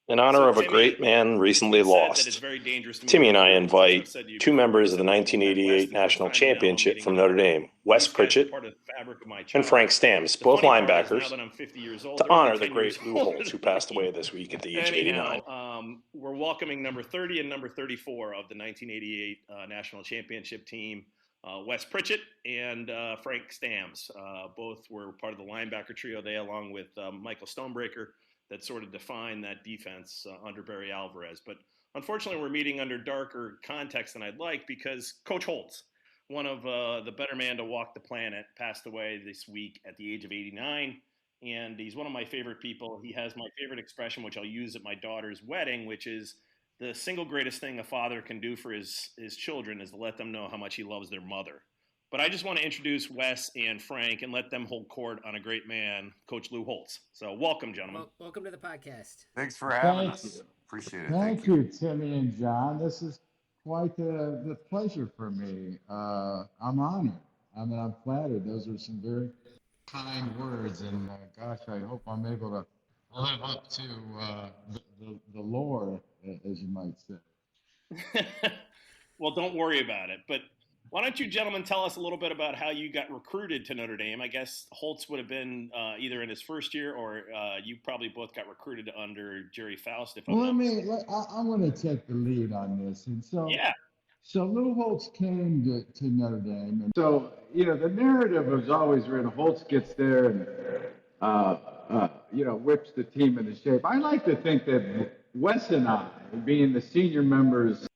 In honor of a great man recently lost, Timmy and I invite two members of the 1988 National Championship from Notre Dame, Wes Pritchett and Frank Stams, both linebackers, to honor the great Lou Holtz, who passed away this week at the age of 89. We're welcoming number 30 and number 34 of the 1988 National Championship team, Wes Pritchett and Frank Stams. Both were part of the linebacker trio. They, along with Michael Stonebreaker, that sort of defined that defense under Barry Alvarez. But unfortunately, we're meeting under darker context than I'd like, because Coach Holtz, one of the better man to walk the planet, passed away this week at the age of 89. And he's one of my favorite people. He has my favorite expression, which I'll use at my daughter's wedding, which is the single greatest thing a father can do for his children is to let them know how much he loves their mother. But I just want to introduce Wes and Frank and let them hold court on a great man, Coach Lou Holtz. So welcome, gentlemen. Welcome to the podcast. Thanks for having us. Appreciate it. Thank you, Timmy and John. This is quite the pleasure for me. I'm honored. I mean, I'm flattered. Those are some very kind words, and gosh, I hope I'm able to live up to the lore, as you might say. Well, don't worry about it. But why don't you gentlemen tell us a little bit about how you got recruited to Notre Dame? I guess Holtz would have been either in his first year, or you probably both got recruited under Jerry Faust. I'm going to take the lead on this. And so, yeah. So Lou Holtz came to Notre Dame. And so, the narrative was always written, Holtz gets there and, whips the team into shape. I like to think that Wes and I, being the senior members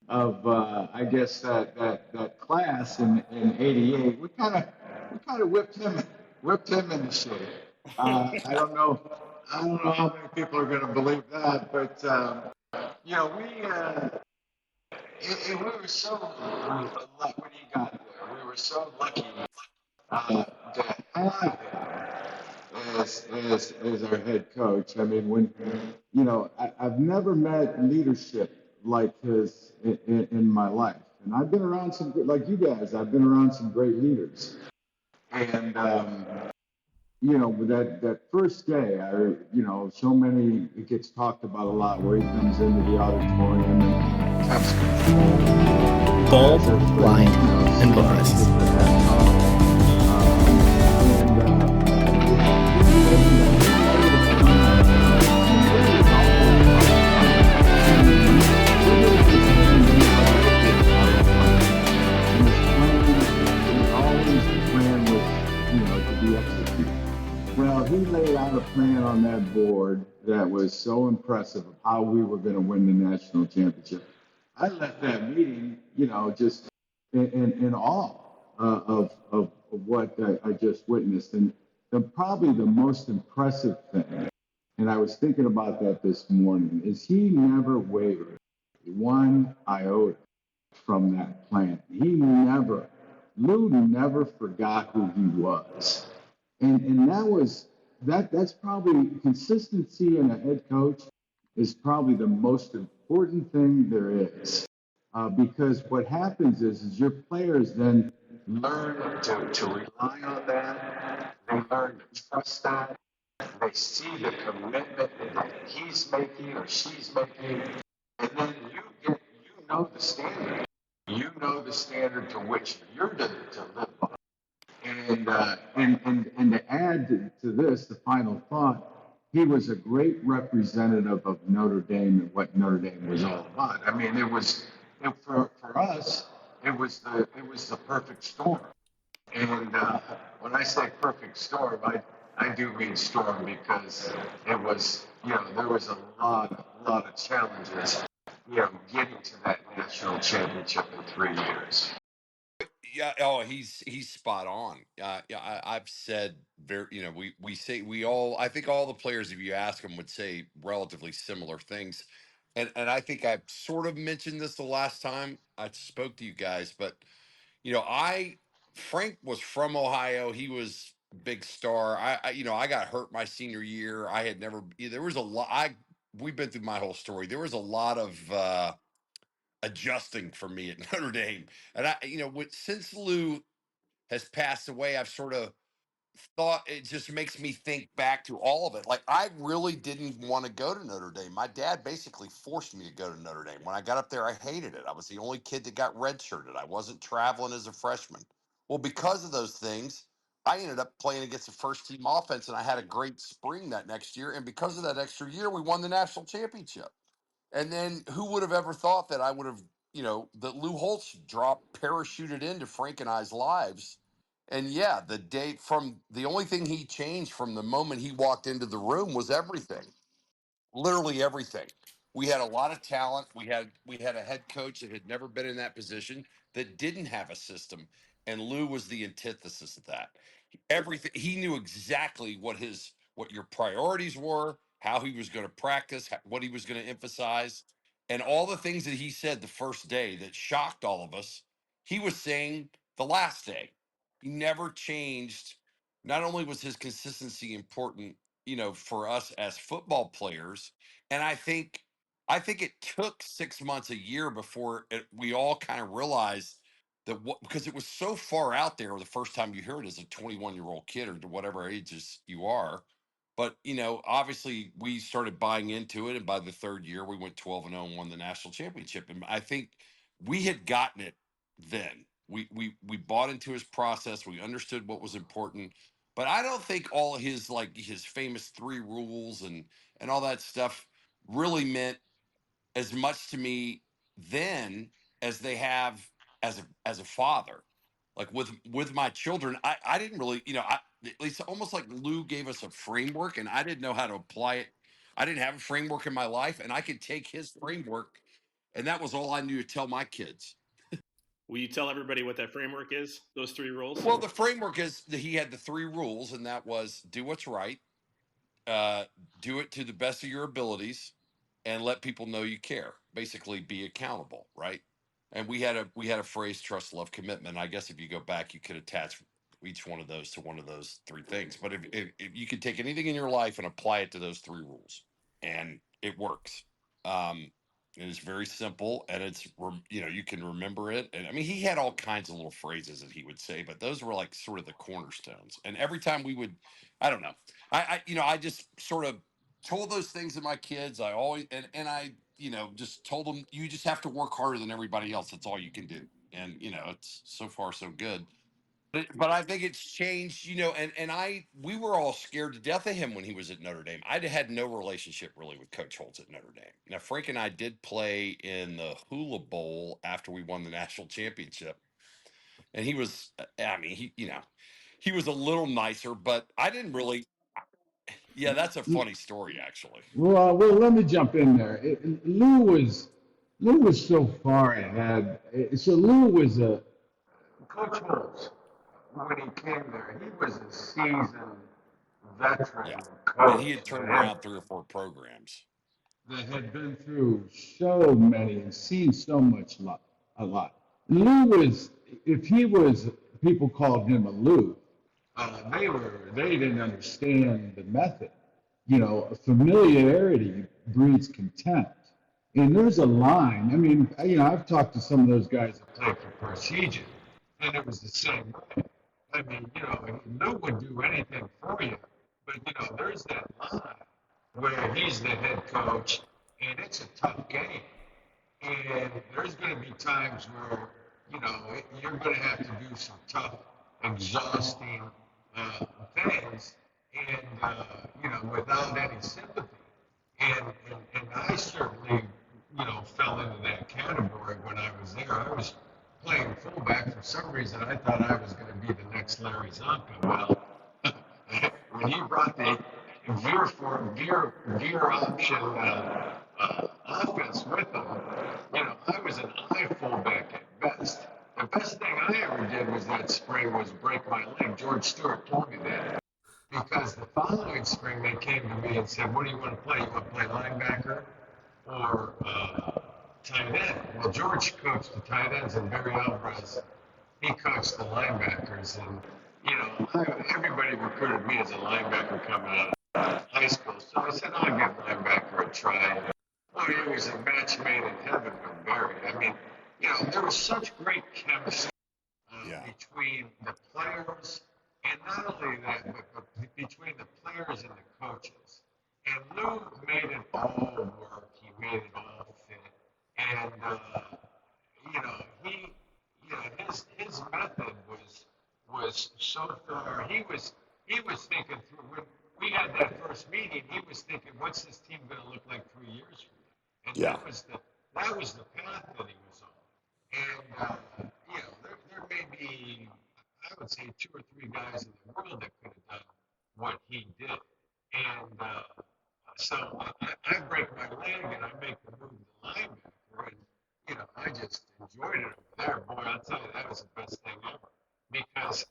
of I guess that class in '88, we kind of whipped him into shape. I don't know how many people are going to believe that, but we were so when he got there, we were so lucky to have him as our head coach. I mean, I've never met leadership like his in my life, and I've been around some, like you guys, I've been around some great leaders, and that first day, so many, it gets talked about a lot, where he comes into the auditorium and takes control, Bald, blind, and boneless. Well, he laid out a plan on that board that was so impressive of how we were going to win the national championship. I left that meeting, just in awe of what I just witnessed. And probably the most impressive thing, and I was thinking about that this morning, is he never wavered one iota from that plan. Lou never forgot who he was. And that's probably, consistency in a head coach is probably the most important thing there is. Because what happens is your players then learn to rely on that. They learn to trust that. They see the commitment that he's making or she's making. And then you know the standard. You know the standard to which you're to live by. And to add to this, the final thought, he was a great representative of Notre Dame and what Notre Dame was all about. I mean, for us, it was the perfect storm. And when I say perfect storm, I do mean storm, because it was, there was a lot of challenges, getting to that national championship in 3 years. Yeah. Oh, he's spot on. I've said I think all the players, if you ask them, would say relatively similar things. And I think I've sort of mentioned this the last time I spoke to you guys, but Frank was from Ohio. He was a big star. I got hurt my senior year. I had never, there was a lot, we've been through my whole story. There was a lot of, adjusting for me at Notre Dame. And since Lou has passed away, I've sort of thought it just makes me think back to all of it. Like, I really didn't want to go to Notre Dame. My dad basically forced me to go to Notre Dame. When I got up there, I hated it. I was the only kid that got redshirted. I wasn't traveling as a freshman. Well, because of those things, I ended up playing against the first team offense, and I had a great spring that next year. And because of that extra year, we won the national championship. And then who would have ever thought that I would have, that Lou Holtz parachuted into Frank and I's lives. And yeah, the only thing he changed from the moment he walked into the room was everything, literally everything. We had a lot of talent. We had a head coach that had never been in that position, that didn't have a system, and Lou was the antithesis of that. Everything, he knew exactly what your priorities were, how he was going to practice, what he was going to emphasize, and all the things that he said the first day that shocked all of us. He was saying the last day. He never changed. Not only was his consistency important, for us as football players, and I think it took 6 months, a year before we all kind of realized that, because it was so far out there the first time you hear it as a 21-year-old kid, or to whatever ages you are. But obviously we started buying into it, and by the third year we went 12-0 and won the national championship. And I think we had gotten it then. We bought into his process. We understood what was important. But I don't think all his famous three rules and all that stuff really meant as much to me then as they have as a father. Like with my children, I didn't really, at least almost like Lou gave us a framework, and I didn't know how to apply it. I didn't have a framework in my life, and I could take his framework, and that was all I knew to tell my kids. Will you tell everybody what that framework is? Those three rules? Well, the framework is that he had the three rules, and that was do what's right, do it to the best of your abilities, and let people know you care. Basically, be accountable, right? And we had a phrase: trust, love, commitment. I guess if you go back, you could attach each one of those to one of those three things. But if you could take anything in your life and apply it to those three rules, and it works. And it's very simple, and you can remember it. And I mean, he had all kinds of little phrases that he would say, but those were like sort of the cornerstones. And every time we would, I don't know, I just sort of told those things to my kids. I always and I just told them, you just have to work harder than everybody else. That's all you can do. And it's so far so good. But I think it's changed, and we were all scared to death of him when he was at Notre Dame. I had no relationship really with Coach Holtz at Notre Dame. Now, Frank and I did play in the Hula Bowl after we won the national championship, and he was, I mean, he was a little nicer, but I didn't really. Yeah, that's a funny story, actually. Well, let me jump in there. Lou was so far ahead. So Lou was Coach Holtz. When he came there, he was a seasoned veteran Yeah, coach and he had turned around 3 or 4 programs that had been through so many and seen so much, a lot. Lou was, if he was, people called him a Lou. They didn't understand the method. Familiarity breeds contempt. And there's a line. I mean, I've talked to some of those guys that played for Pritchett, and it was the same way. I mean, Lou would do anything for you, but there's that line where he's the head coach, and it's a tough game, and there's going to be times where you're going to have to do some tough, exhausting things, and without any sympathy, and I certainly fell into that category when I was there. I was playing fullback. For some reason, I thought I was going to be the next Larry Zonka. Well, when he brought the veer option offense with him, I was an I fullback at best. The best thing I ever did was that spring was break my leg. George Stewart told me that. Because the following spring, they came to me and said, what do you want to play? You want to play linebacker or tight end? Well, George coached the tight ends, and Barry Alvarez, he coached the linebackers. And, everybody recruited me as a linebacker coming out of high school. So I said, I'll give linebacker a try. Oh, it was a match made in heaven with Barry. I mean, there was such great chemistry between the players And not only that, but between the players and the coaches. And Lou made it all work. He made it all fit. And his method was so far. He was thinking through when we had that first meeting. He was thinking, what's this team going to look like 3 years from now? And Yeah. that was the path that he was on. And there may be, I would say, 2 or 3 guys in the world that could have done what he did. And so I break my leg and I make the move to the linebacker, and I just enjoyed it over there. Boy, I'll tell you, that was the best thing ever. Because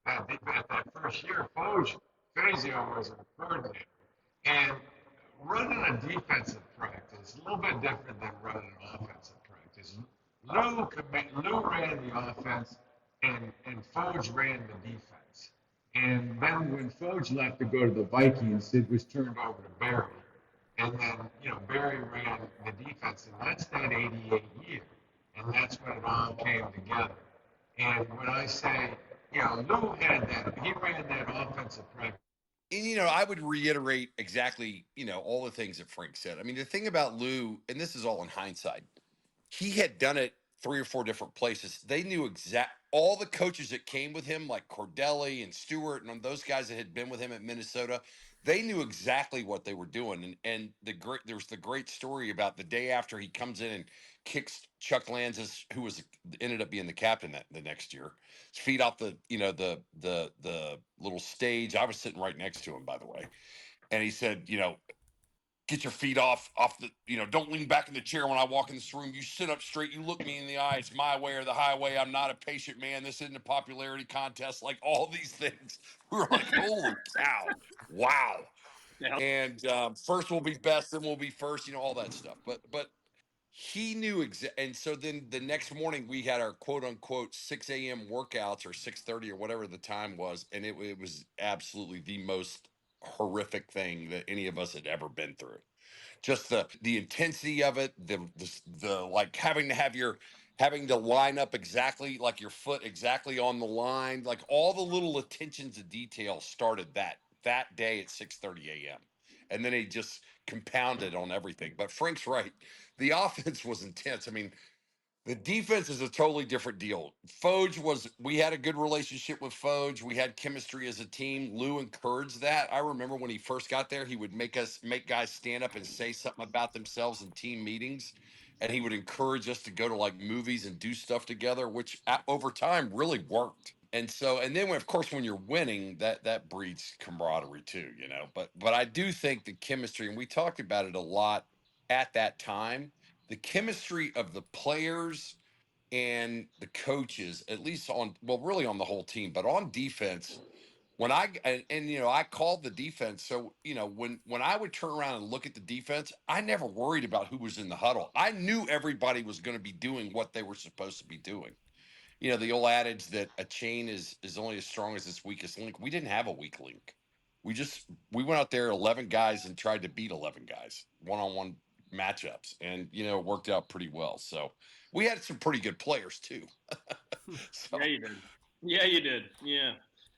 at that first year, Fazio was a coordinator, and running a defensive practice a little bit different than running an offensive practice. Lou ran the offense, and Foge ran the defense. And then when Foge left to go to the Vikings, it was turned over to Barry. And then, Barry ran the defense, and that's that 88 year. And that's when it all came together. And when I say, Lou had that, he ran that offensive practice. And, I would reiterate exactly, all the things that Frank said. I mean, the thing about Lou, and this is all in hindsight, he had done it 3 or 4 different places. They knew all the coaches that came with him, like Cordelli and Stewart and those guys that had been with him at Minnesota. They knew exactly what they were doing. And there's the great story about the day after he comes in and kicks Chuck Lanzis, who ended up being the captain the next year, his feet off the little stage. I was sitting right next to him, by the way. And he said, get your feet off the, don't lean back in the chair when I walk in this room. You sit up straight. You look me in the eye. It's my way or the highway. I'm not a patient man. This isn't a popularity contest. Like all these things. We were like, holy cow. Wow. Yeah. And first will be best, then we'll be first, all that stuff. But he knew and so then the next morning we had our quote unquote 6 a.m. workouts or 6:30 or whatever the time was. And it was absolutely the most horrific thing that any of us had ever been through. Just the intensity of it, the like having to line up exactly, like your foot exactly on the line, like all the little attentions to detail started that day at 6:30 a.m. And then he just compounded on everything. But Frank's right. The offense was intense. I mean, the defense is a totally different deal. We had a good relationship with Foge. We had chemistry as a team. Lou encouraged that. I remember when he first got there, he would make guys stand up and say something about themselves in team meetings. And he would encourage us to go to like movies and do stuff together, which over time really worked. And then of course, when you're winning, that breeds camaraderie too, but I do think the chemistry, and we talked about it a lot at that time, the chemistry of the players and the coaches, at least really on the whole team, but on defense, when I called the defense. So, when I would turn around and look at the defense, I never worried about who was in the huddle. I knew everybody was going to be doing what they were supposed to be doing. The old adage that a chain is only as strong as its weakest link. We didn't have a weak link. We went out there 11 guys and tried to beat 11 guys one-on-one matchups, and it worked out pretty well. So we had some pretty good players too. So. Yeah, you did. Yeah,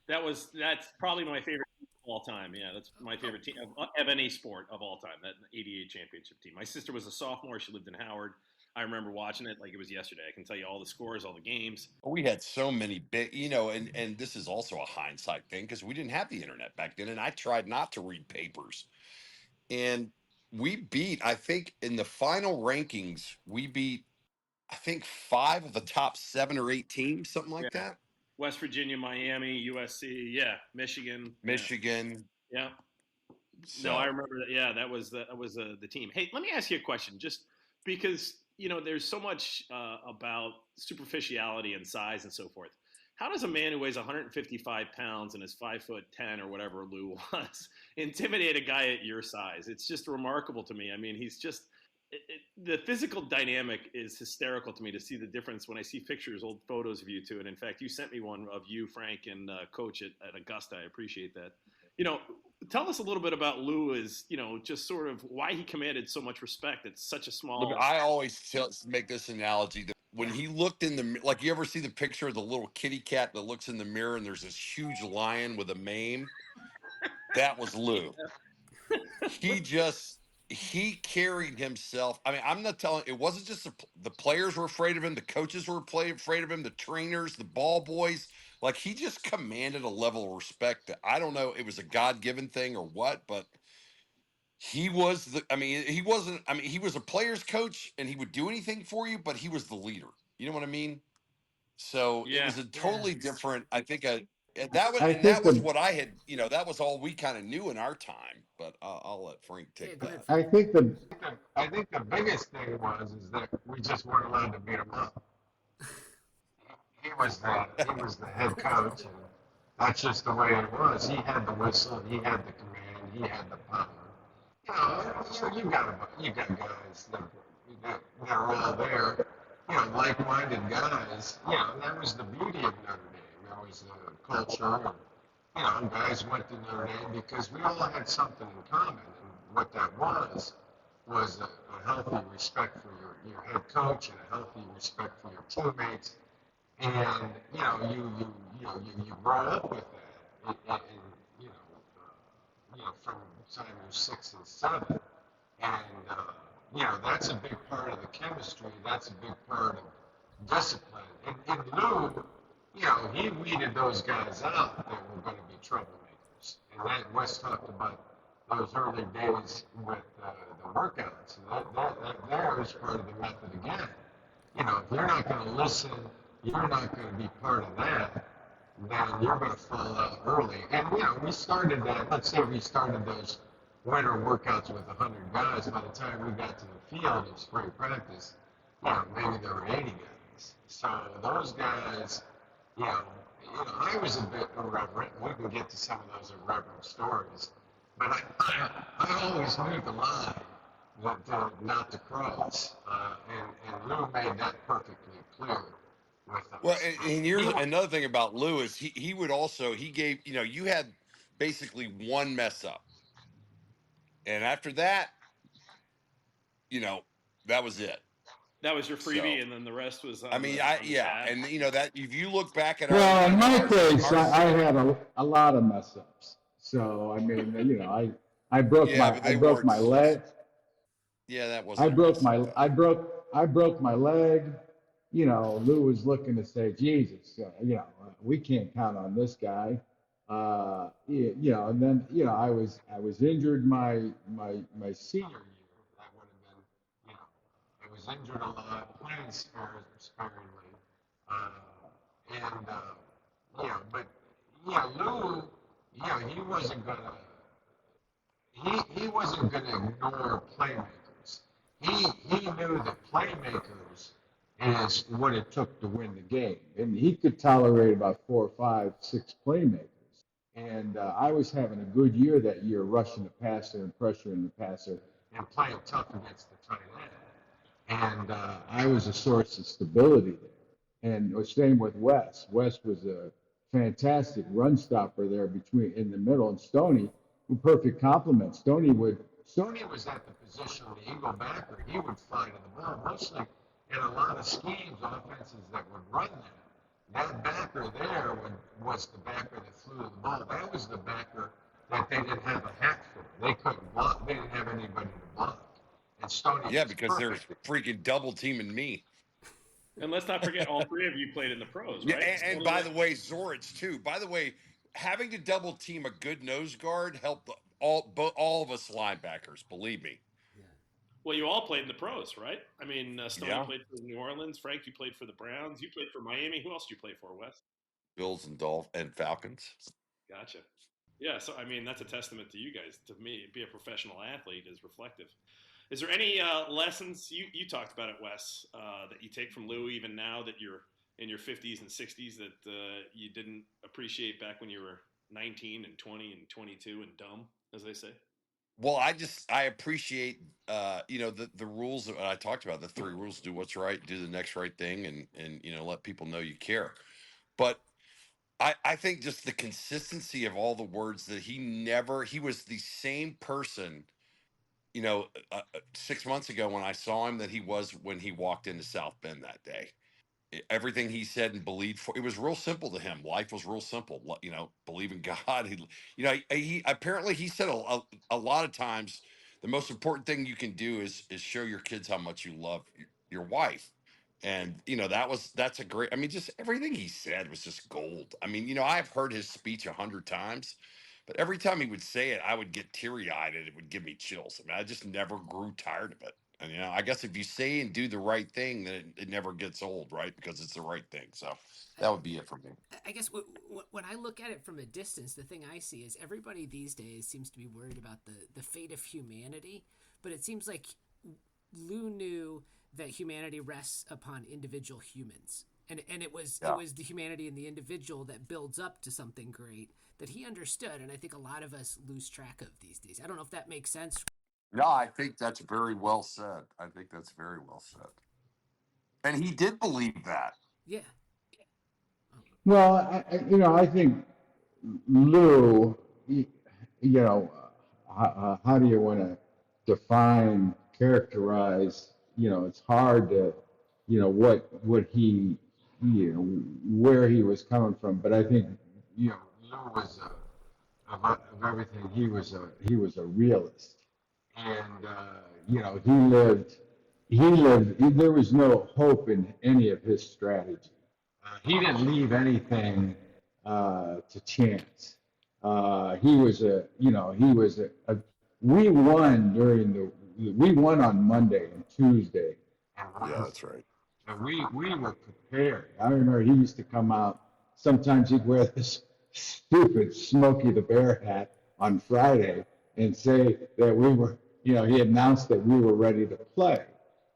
that's probably my favorite team of all time. Yeah, that's my favorite team of any sport of all time. That 88 championship team. My sister was a sophomore. She lived in Howard. I remember watching it like it was yesterday. I can tell you all the scores, all the games. We had so many big, and this is also a hindsight thing because we didn't have the internet back then, and I tried not to read papers. And we beat, I think, in the final rankings, I think 5 of the top 7 or 8 teams, something like that. West Virginia, Miami, USC, Michigan. Yeah. So, no, I remember that. Yeah, that was the team. Hey, let me ask you a question, just because there's so much about superficiality and size and so forth. How does a man who weighs 155 pounds and is 5'10" or whatever Lou was intimidate a guy at your size? It's just remarkable to me. I mean, he's just the physical dynamic is hysterical to me to see the difference when I see pictures, old photos of you two. And in fact, you sent me one of you, Frank, and Coach at Augusta. I appreciate that. Tell us a little bit about Lou, just sort of why he commanded so much respect at such a small. Look, I always make this analogy that when he looked in the, like, you ever see the picture of the little kitty cat that looks in the mirror and there's this huge lion with a mane? That was Lou. He carried himself. I mean, I'm not telling, it wasn't just the players were afraid of him, the coaches were afraid of him, the trainers, the ball boys. Like, he just commanded a level of respect that, I don't know, it was a God-given thing or what, but he was he wasn't, he was a player's coach and he would do anything for you, but he was the leader. You know what I mean? So it was a totally different, I think, that was what I had, that was all we kind of knew in our time. But I'll let Frank take that. I think the biggest thing is that we just weren't allowed to beat him up. He was the head coach, and that's just the way it was. He had the whistle, he had the command, he had the power. You got guys that are all there, like-minded guys. That was the beauty of Notre Dame. There was a culture, and guys went to Notre Dame because we all had something in common, and what that was a healthy respect for your head coach and a healthy respect for your teammates, and you grow up with that, and from the time you're 6 and 7, and that's a big part of the chemistry. That's a big part of discipline. And Lou, he weeded those guys out that were going to be troublemakers. And that Wes talked about those early days with the workouts. And that there is part of the method again. If you're not going to listen, you're not going to be part of that, then you're going to fall out early. And, we started that. Let's say we started those winter workouts with 100 guys. By the time we got to the field in spring practice, maybe there were 80 guys. So those guys, I was a bit irreverent. We can get to some of those irreverent stories. But I always knew the line not to cross. And Lou made that perfectly clear with us. Well, and here's another thing about Lou is he would also, he gave, you had basically one mess up. And after that, that was it. That was your freebie, and then the rest was. And that if you look back at in my case, I had a lot of mess ups. So I broke my leg. Yeah, that was. I broke my leg. Lou was looking to say, Jesus, we can't count on this guy. And then I was injured my senior year. That would have been, I was injured a lot, playing sparingly, Lou, he wasn't gonna ignore playmakers. He knew that playmakers is what it took to win the game, and he could tolerate about 4, 5, 6 playmakers. And I was having a good year that year, rushing the passer and pressuring the passer and playing tough against the tight end. And I was a source of stability there. And the same with Wes. Wes was a fantastic run stopper there in the middle, and Stoney, perfect complement. Stoney was at the position of the Eagle backer. He would fly to the ball, mostly in a lot of schemes, offenses that would run that. That backer there was the backer that flew to the ball. That was the backer that they didn't have a hack for. They couldn't block. They didn't have anybody to block. And Stoney because they're freaking double teaming me. And let's not forget, all three of you played in the pros, right? Yeah, and by the way, Zorich too. By the way, having to double team a good nose guard helped all of us linebackers. Believe me. Well, you all played in the pros, right? Stoney played for New Orleans. Frank, you played for the Browns. You played for Miami. Who else did you play for, Wes? Bills and Falcons. Gotcha. Yeah, so that's a testament to you guys. To me, be a professional athlete is reflective. Is there any lessons you talked about it, Wes, that you take from Lou even now that you're in your 50s and 60s that you didn't appreciate back when you were 19 and 20 and 22 and dumb, as they say? Well, I appreciate the rules that I talked about, the 3 rules: do what's right, do the next right thing, and let people know you care. But I think just the consistency of all the words that he was the same person 6 months ago when I saw him that he was when he walked into South Bend that day. everything he said and believed for, it was real simple to him. Life was real simple. Believe in God. He apparently he said a lot of times the most important thing you can do is show your kids how much you love your wife. And that's a great, I mean, just everything he said was just gold. I mean, I've heard his speech 100 times, but every time he would say it, I would get teary-eyed and it would give me chills. I mean, I just never grew tired of it. And I guess if you say and do the right thing, then it never gets old, right? Because it's the right thing. So that would be it for me. I guess when I look at it from a distance, the thing I see is everybody these days seems to be worried about the fate of humanity, but it seems like Lou knew that humanity rests upon individual humans. And it was the humanity in the individual that builds up to something great that he understood, and I think a lot of us lose track of these days. I don't know if that makes sense. No, I think that's very well said. I think that's very well said. And he did believe that. Yeah. Well, I think Lou, how do you want to define, characterize, it's hard to, what he, where he was coming from. But I think, Lou was, of everything, he was a realist. And, there was no hope in any of his strategy. He didn't leave anything to chance. We won on Monday and Tuesday. Yeah, that's right. And we were prepared. I remember he used to come out. Sometimes he'd wear this stupid Smokey the Bear hat on Friday and say that we were, he announced that we were ready to play.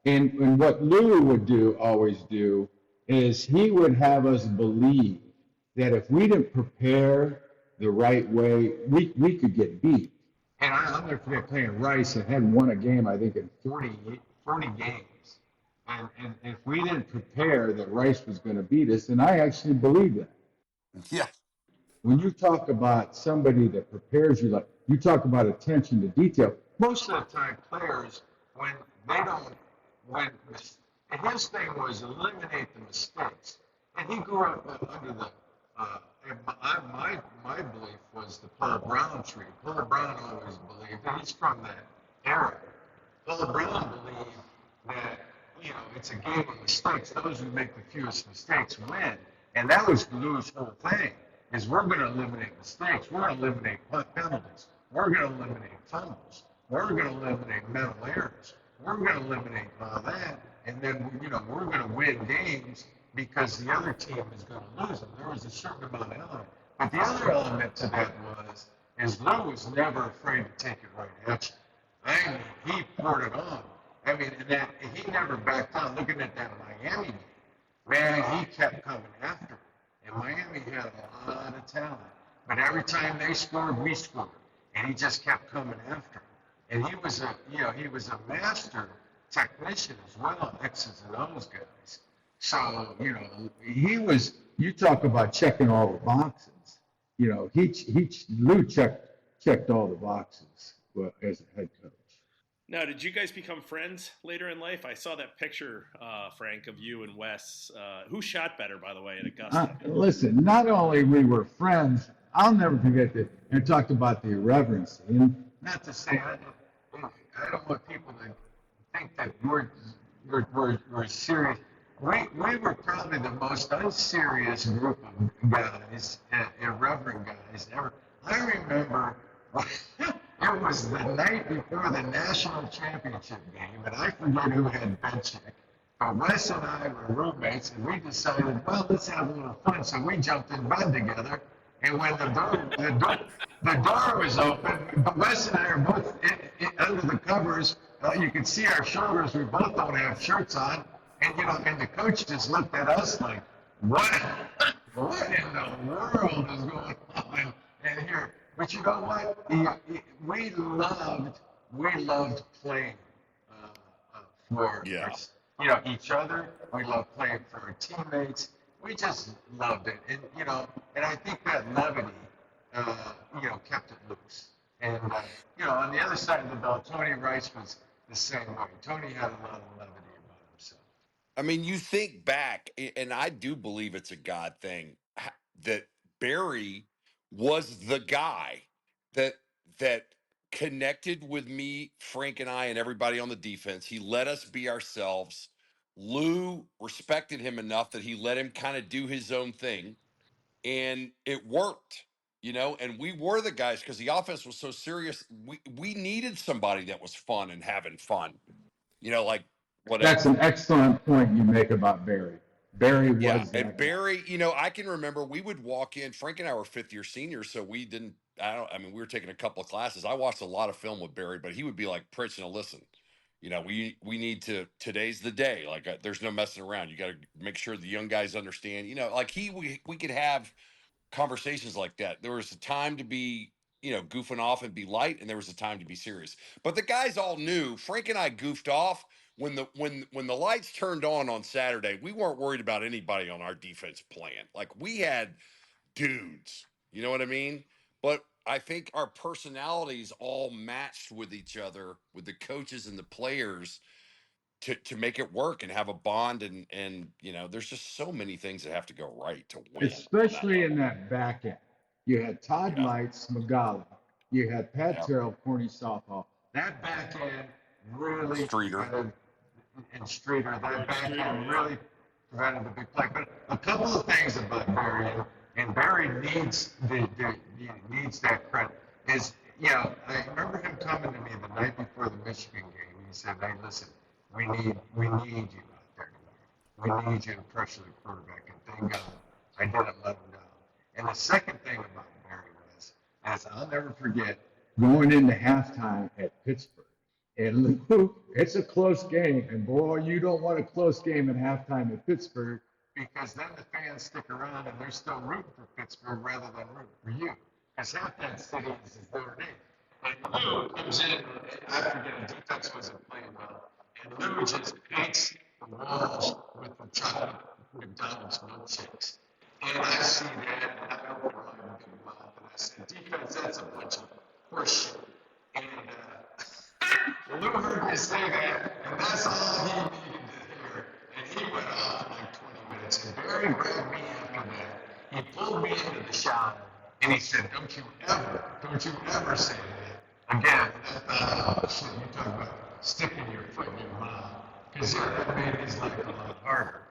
And what Lou would always do, is he would have us believe that if we didn't prepare the right way, we could get beat. And I'll never forget playing Rice and hadn't won a game, I think, in 40 games. And if we didn't prepare that Rice was going to beat us, and I actually believe that. Yeah. When you talk about somebody that prepares you, like you talk about attention to detail, most of the time players, his thing was eliminate the mistakes. And he grew up under the, my belief was the Paul Brown tree. Paul Brown always believed, and he's from that era. Paul Brown believed that, it's a game of mistakes. Those who make the fewest mistakes win. And that was Lou's whole thing, is we're going to eliminate mistakes. We're going to eliminate penalties. We're going to eliminate fumbles. We're going to eliminate mental errors. We're going to eliminate all that. And then, we're going to win games because the other team is going to lose them. There was a certain amount of element. But the other element to that is Lou was never afraid to take it right at you. I mean, he poured it on. I mean, he never backed down. Looking at that Miami game, man, he kept coming after him. And Miami had a lot of talent. But every time they scored, we scored. And he just kept coming after him. And he was a master technician as well, X's and O's guys. So, you talk about checking all the boxes. Lou checked all the boxes as a head coach. Now, did you guys become friends later in life? I saw that picture, Frank, of you and Wes. Who shot better, by the way, at Augusta? Listen, not only we were friends, I'll never forget that. And talked about the irreverence. And not to say, I don't want people to think that we're serious. We were probably the most unserious group of guys, irreverent guys ever. I remember it was the night before the national championship game, and I forget who had Pritchett. But Wes and I were roommates, and we decided, well, let's have a little fun. So we jumped in bed together, and when the door was open, Wes and I are both under the covers. You could see our shoulders. We both don't have shirts on. And the coach just looked at us like, what in the world is going on in here? But you know what? We loved playing for each other. We loved playing for our teammates. We just loved it, and I think that levity, kept it loose. And on the other side of the ball, Tony Rice was the same way. Tony had a lot of levity about himself. I mean, you think back, and I do believe it's a God thing, that Barry was the guy that that connected with me, Frank and I, and everybody on the defense. He let us be ourselves. Lou respected him enough that he let him kind of do his own thing, and it worked. And we were the guys because the offense was so serious. We needed somebody that was fun and having fun. Like whatever. That's an excellent point you make about Barry. Barry Yeah, was and that guy. Barry, I can remember we would walk in. Frank and I were fifth-year seniors, so we didn't. I mean, we were taking a couple of classes. I watched a lot of film with Barry, but he would be like, "Pritchett, listen, we need to. Today's the day. Like, there's no messing around. You got to make sure the young guys understand. Like we could have conversations like that. There was a time to be, goofing off and be light, and there was a time to be serious. But the guys all knew. Frank and I goofed off when the lights turned on Saturday. We weren't worried about anybody on our defense plan. Like we had dudes. You know what I mean? But I think our personalities all matched with each other, with the coaches and the players, to make it work and have a bond. And there's just so many things that have to go right to win. Especially in that back end. You had Todd Yeah. Lights, Magali. You had Pat Yep. Terrell, Corny Softball. That back end really Streeter. and Streeter, that back end really prevented the big play. But a couple of things about Barry, and Barry needs needs that credit. I remember him coming to me the night before the Michigan game. He said, "Hey, listen, we need you out there tomorrow. We need you to pressure the quarterback." And thank God I didn't let him down. And the second thing about Barry was, as I'll never forget, going into halftime at Pittsburgh. And Lou, it's a close game. And boy, you don't want a close game at halftime at Pittsburgh because then the fans stick around and they're still rooting for Pittsburgh rather than rooting for you. Because half that city is Notre Dame. And Lou comes in after the defense wasn't playing well. And Lou just paints the walls with the chocolate McDonald's milkshakes. And I see that, and I opened my big mouth, and I said, "Defense, that's a bunch of horseshit." And Lou heard me say that, and that's all he needed to hear. And he went off in like 20 minutes. And Barry grabbed me after that. He pulled me into the shower, and he said, don't you ever say that again." Shit, you talk about sticking your foot in your mouth. Because that made his life a lot harder.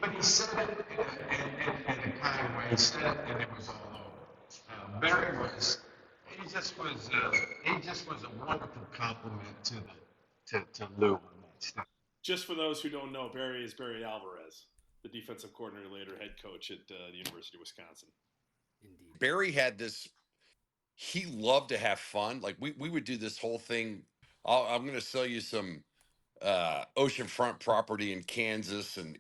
But he said it in a kind way. He said it, and it was all over. Barry he just was a wonderful compliment to Lou on that stuff. Just for those who don't know, Barry is Barry Alvarez, the defensive coordinator, head coach at the University of Wisconsin. Indeed. Barry had this. He loved to have fun. Like we would do this whole thing. I'm going to sell you some oceanfront property in Kansas, and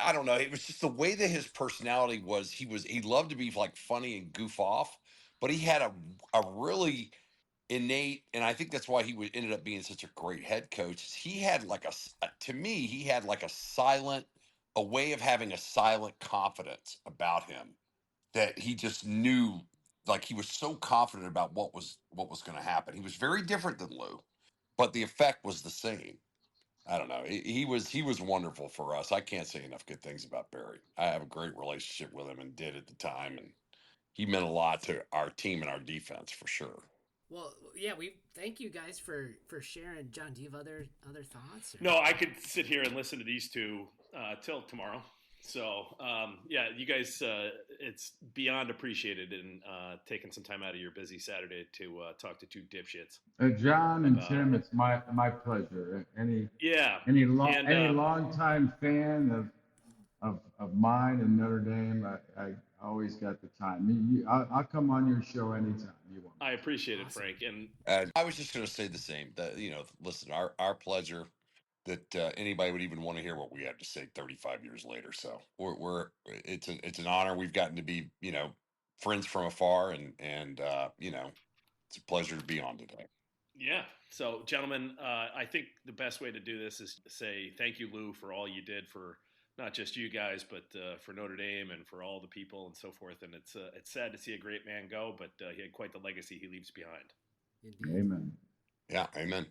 I don't know. It was just the way that his personality was. He loved to be like funny and goof off, but he had a really innate, and I think that's why he ended up being such a great head coach. He had like to me, he had like a way of having a silent confidence about him that he just knew. Like he was so confident about what was going to happen. He was very different than Lou, but the effect was the same. I don't know. He was wonderful for us. I can't say enough good things about Barry. I have a great relationship with him and did at the time, and he meant a lot to our team and our defense for sure. Well, yeah, we thank you guys for sharing. John, do you have other thoughts? Or? No, I could sit here and listen to these two till tomorrow. So, you guys, it's beyond appreciated in taking some time out of your busy Saturday to talk to two dipshits. John and Tim, it's my pleasure. Any longtime fan of mine and Notre Dame, I always got the time. I'll come on your show anytime you want. I appreciate it, Frank. And I was just going to say the same. That listen, our pleasure. That anybody would even want to hear what we have to say 35 years later. So it's an honor. We've gotten to be, friends from afar, and it's a pleasure to be on today. Yeah. So, gentlemen, I think the best way to do this is to say thank you, Lou, for all you did for not just you guys, but for Notre Dame and for all the people and so forth. And it's sad to see a great man go, but he had quite the legacy he leaves behind. Amen. Yeah, amen.